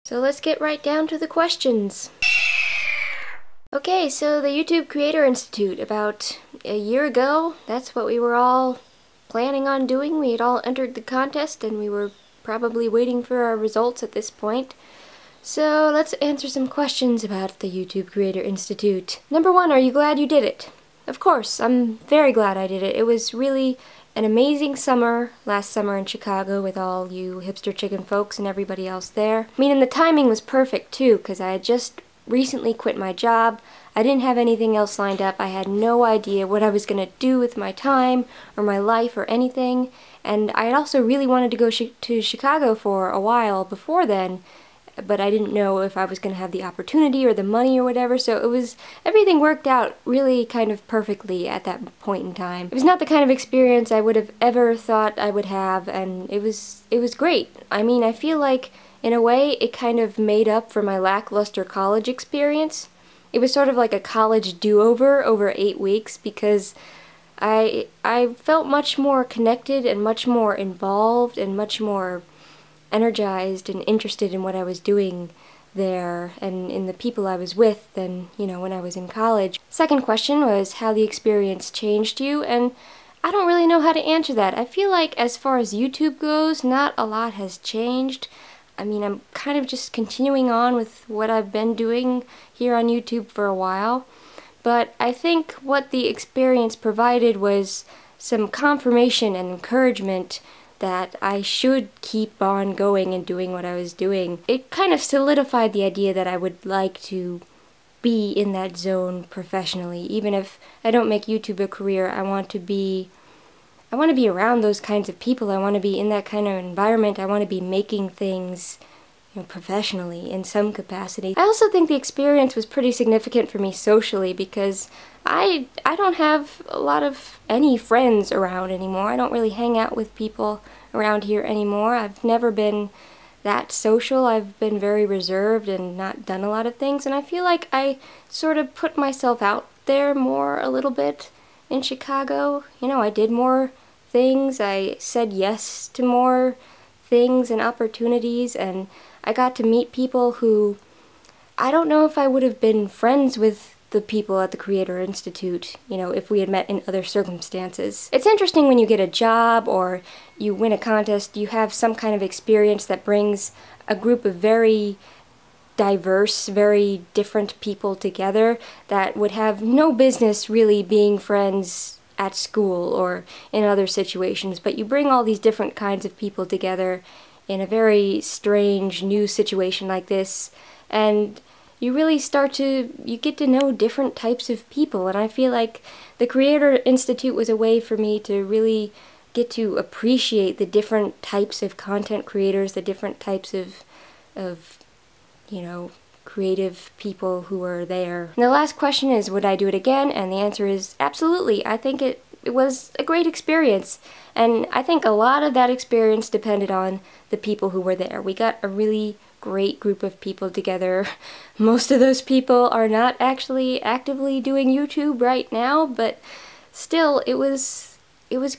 So let's get right down to the questions. Okay, so the YouTube Creator Institute, about a year ago, that's what we were all planning on doing. We had all entered the contest and we were probably waiting for our results at this point. So let's answer some questions about the YouTube Creator Institute. Number 1, are you glad you did it? Of course, I'm very glad I did it. It was really an amazing summer last summer in Chicago with all you hipster chicken folks and everybody else there. I mean, and the timing was perfect too, because I had just recently quit my job. I didn't have anything else lined up. I had no idea what I was going to do with my time or my life or anything. And I had also really wanted to go to Chicago for a while before then, but I didn't know if I was going to have the opportunity or the money or whatever, so everything worked out really kind of perfectly at that point in time. It was not the kind of experience I would have ever thought I would have, and it was great. I mean, I feel like, in a way, it kind of made up for my lackluster college experience. It was sort of like a college do-over over 8 weeks, because I felt much more connected and much more involved and much more energized and interested in what I was doing there and in the people I was with than, when I was in college. Second question was how the experience changed you, and I don't really know how to answer that. I feel like as far as YouTube goes, not a lot has changed. I mean, I'm kind of just continuing on with what I've been doing here on YouTube for a while, but I think what the experience provided was some confirmation and encouragement that I should keep on going and doing what I was doing. It kind of solidified the idea that I would like to be in that zone professionally. Even if I don't make YouTube a career, I want to be around those kinds of people. I want to be in that kind of environment. I want to be making things, professionally in some capacity. I also think the experience was pretty significant for me socially, because I don't have a lot of any friends around anymore. I don't really hang out with people around here anymore. I've never been that social. I've been very reserved and not done a lot of things, and I feel like I sort of put myself out there more a little bit in Chicago. I did more things. I said yes to more things and opportunities, and I got to meet people who I don't know if I would have been friends with the people at the Creator Institute, if we had met in other circumstances. It's interesting when you get a job or you win a contest, you have some kind of experience that brings a group of very diverse, very different people together that would have no business really being friends at school or in other situations, but you bring all these different kinds of people together in a very strange new situation like this, and you really you get to know different types of people, and I feel like the Creator Institute was a way for me to really get to appreciate the different types of content creators, the different types of creative people who are there. And the last question is, would I do it again? And the answer is absolutely. I think it was a great experience, and I think a lot of that experience depended on the people who were there. We got a really great group of people together. Most of those people are not actually actively doing YouTube right now, but still, it was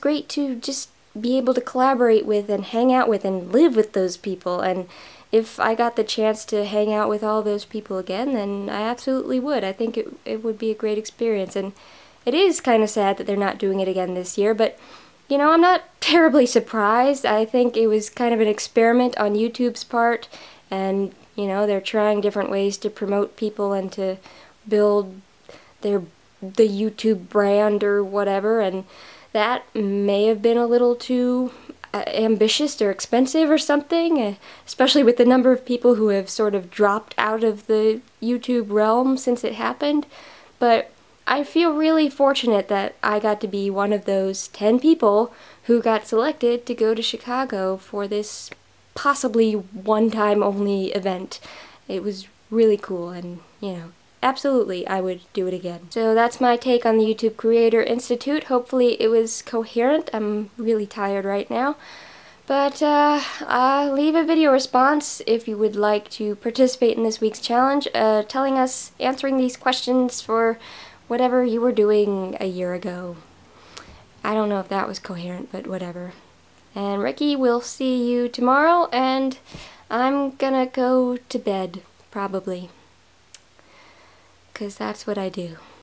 great to just be able to collaborate with and hang out with and live with those people. And if I got the chance to hang out with all those people again, then I absolutely would. I think it would be a great experience, and it is kind of sad that they're not doing it again this year, but I'm not terribly surprised. I think it was kind of an experiment on YouTube's part, and they're trying different ways to promote people and to build the YouTube brand or whatever, and that may have been a little too ambitious or expensive or something, especially with the number of people who have sort of dropped out of the YouTube realm since it happened. But I feel really fortunate that I got to be one of those 10 people who got selected to go to Chicago for this possibly one-time only event. It was really cool, and absolutely I would do it again. So that's my take on the YouTube Creator Institute. Hopefully it was coherent. I'm really tired right now. But leave a video response if you would like to participate in this week's challenge, answering these questions for whatever you were doing a year ago. I don't know if that was coherent, but whatever. And Ricky, we'll see you tomorrow, and I'm gonna go to bed, probably. 'Cause that's what I do.